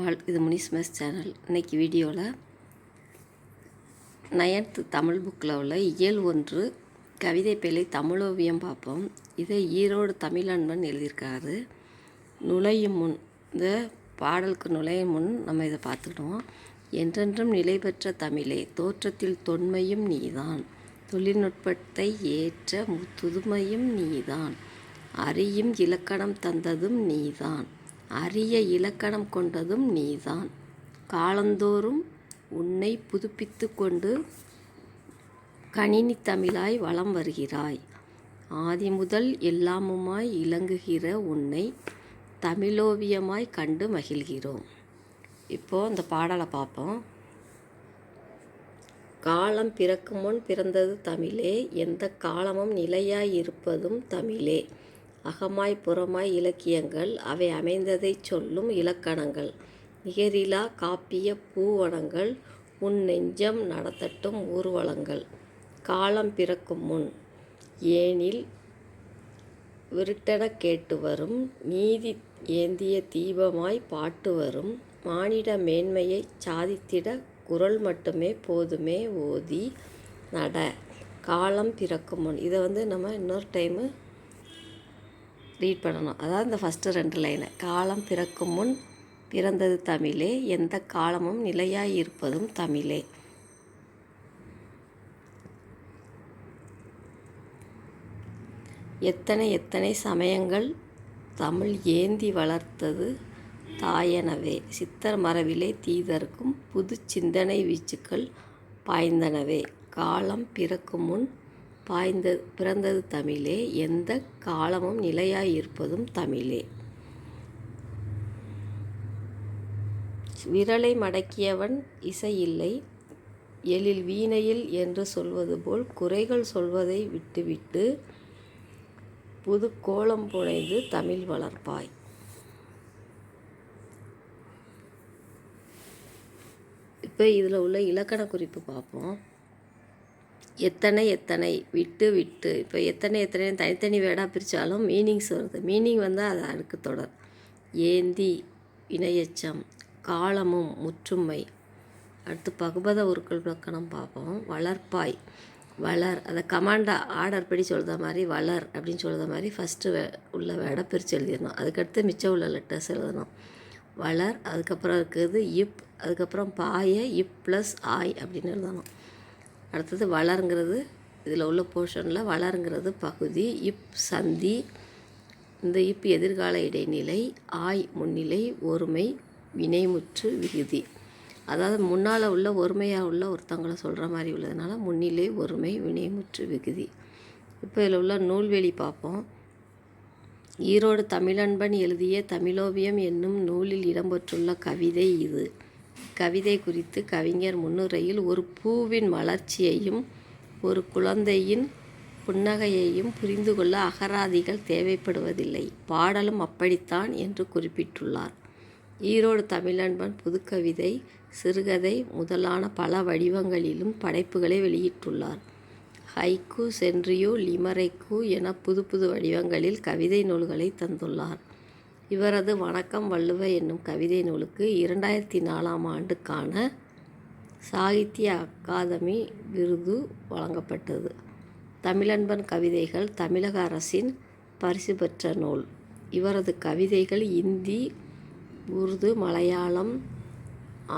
All, இது முனிஸ்மஸ் channel. இன்றைக்கி வீடியோவில் 9th தமிழ் புக்கில் உள்ள இயல் 1 கவிதை பேழை தமிழோவியம் பார்ப்போம். இதை ஈரோடு தமிழன்பன் எழுதியிருக்காரு. நுழையும் முன், இந்த பாடலுக்கு நுழையும் முன் நம்ம இதை பார்த்துக்கிடுவோம். என்றென்றும் நிலை பெற்ற தமிழே, தோற்றத்தில் தொன்மையும் நீதான், தொழில்நுட்பத்தை ஏற்ற துதுமையும் நீதான், அறியும் இலக்கணம் தந்ததும் நீதான், அரிய இலக்கணம் கொண்டதும் நீதான், காலந்தோறும் உன்னை புதுப்பித்து கொண்டு கணினி தமிழாய் வலம் வருகிறாய், ஆதி முதல் எல்லாமுமாய் இலங்குகிற உன்னை தமிழோவியமாய் கண்டு மகிழ்கிறோம். இப்போது இந்த பாடலை பார்ப்போம். காலம் பிறக்கும் முன் பிறந்தது தமிழே, எந்த காலமும் நிலையாய் இருப்பதும் தமிழே, அகமாய் புறமாய் இலக்கியங்கள் அவை அமைந்ததை சொல்லும் இலக்கணங்கள், நிகரிலா காப்பிய பூவனங்கள் உன் நெஞ்சம் நடத்தட்டும் ஊர்வலங்கள், காலம் பிறக்கும் முன் ஏனில் விருட்டென கேட்டு வரும், நீதி ஏந்திய தீபமாய் பாட்டு வரும், மானிட மேன்மையை சாதித்திட குரல் மட்டுமே போதுமே ஓதி நட, காலம் பிறக்கும் முன். இதை நம்ம இன்னொரு டைமு ரீட் பண்ணணும். அதாவது இந்த ஃபஸ்ட்டு 2 லைனை, காலம் பிறக்கும் முன் பிறந்தது தமிழே, எந்த காலமும் நிலையாய் இருப்பதும் தமிழே. எத்தனை எத்தனை சமயங்கள் தமிழ் ஏந்தி வளர்த்தது தாயனவே, சித்தர் மரபிலே தீதர்க்கும் புது சிந்தனை வீச்சுக்கள் பாய்ந்தனவே, காலம் பிறக்கும் முன் பிறந்தது தமிழே, எந்த காலமும் நிலையாய் இருப்பதும் தமிழே. விரலை மடக்கியவன் இசை இல்லை, எழில் வீணையில் என்று சொல்வது போல் குறைகள் சொல்வதை விட்டுவிட்டு புது கோலம் புனைந்து தமிழ் வளர்ப்பாய். இப்போ இதில் உள்ள இலக்கண குறிப்பு பார்ப்போம். எத்தனை எத்தனை, விட்டு விட்டு. இப்போ எத்தனை எத்தனை தனித்தனி வேர்டாக பிரித்தாலும் மீனிங்ஸ் வருது. மீனிங் அது அடுக்கு தொடர். ஏந்தி வினையெச்சம், காலமும் முற்றுமை. அடுத்து பகுபத உருக்கள் இலக்கணம் பார்ப்போம். வளர்ப்பாய், வளர், அதை கமாண்டா ஆர்டர் படி சொல்கிற மாதிரி வளர் அப்படின்னு சொல்கிற மாதிரி ஃபஸ்ட்டு உள்ள வேர்டை பிரித்து எழுதிடணும். அதுக்கடுத்து மிச்சம் உள்ள லெட்டர்ஸ் எழுதணும். வளர், அதுக்கப்புறம் இருக்குது இப், அதுக்கப்புறம் பாய இப் ப்ளஸ் ஆய் அப்படின்னு எழுதணும். அடுத்தது வளருங்கிறது இதில் உள்ள போர்ஷனில் வளருங்கிறது பகுதி, இப் சந்தி, இந்த இப் எதிர்கால இடைநிலை, ஆய் முன்னிலை, ஒருமை, வினைமுற்று, விகுதி. அதாவது முன்னால் உள்ள ஒருமையாக உள்ள ஒருத்தவங்களை சொல்கிற மாதிரி உள்ளதுனால முன்னிலை, ஒருமை, வினைமுற்று, விகுதி. இப்போ இதில் உள்ள நூல்வெளி பார்ப்போம். ஈரோடு தமிழன்பன் எழுதிய தமிழோவியம் என்னும் நூலில் இடம்பெற்றுள்ள கவிதை இது. கவிதை குறித்து கவிஞர் முன்னுரையில் ஒரு பூவின் மலர்ச்சியையும் ஒரு குழந்தையின் புன்னகையையும் புரிந்து கொள்ள அகராதிகள் தேவைப்படுவதில்லை, பாடலும் அப்படித்தான் என்று குறிப்பிட்டுள்ளார். ஈரோடு தமிழன்பன் புதுக்கவிதை, சிறுகதை முதலான பல வடிவங்களிலும் படைப்புகளை வெளியிட்டுள்ளார். ஹைக்கூ, சென்ட்ரியோ, லிமரைக்கூ என புது புது வடிவங்களில் கவிதை நூல்களை தந்துள்ளார். இவரது வணக்கம் வள்ளுவ என்னும் கவிதை நூலுக்கு 2004ஆம் ஆண்டுக்கான சாகித்ய அகாதமி விருது வழங்கப்பட்டது. தமிழன்பன் கவிதைகள் தமிழக அரசின் பரிசு பெற்ற நூல். இவரது கவிதைகள் இந்தி, உருது, மலையாளம்,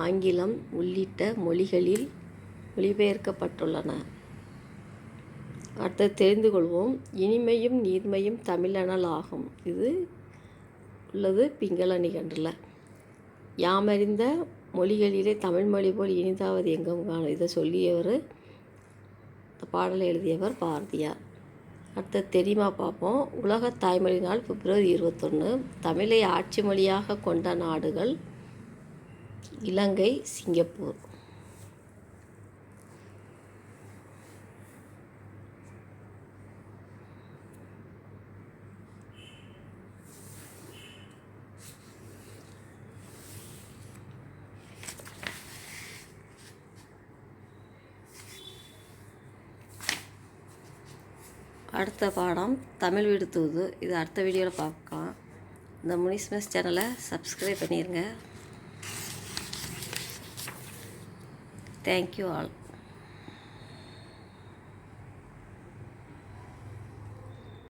ஆங்கிலம் உள்ளிட்ட மொழிகளில் மொழிபெயர்க்கப்பட்டுள்ளன. அடுத்து தெரிந்து கொள்வோம். இனிமையும் நீர்மையும் தமிழனல் ஆகும். இது உள்ளது பிங்கள நிகண்டில். யாமறிந்த மொழிகளிலே தமிழ்மொழி போல் இனிதாவது எங்கும் காணும். இதை சொல்லியவர், இந்த பாடலை எழுதியவர் பாரதியார். அடுத்த தெரியுமா பார்ப்போம். உலக தாய்மொழி நாள் பிப்ரவரி 21. தமிழை ஆட்சி மொழியாக கொண்ட நாடுகள் இலங்கை, சிங்கப்பூர். அடுத்த பாடம் தமிழ் வீடு தூது. இது அடுத்த வீடியோவில் பார்க்கலாம். இந்த முனிஸ்மஸ் சேனலை சப்ஸ்கிரைப் பண்ணிடுங்க. Thank you all.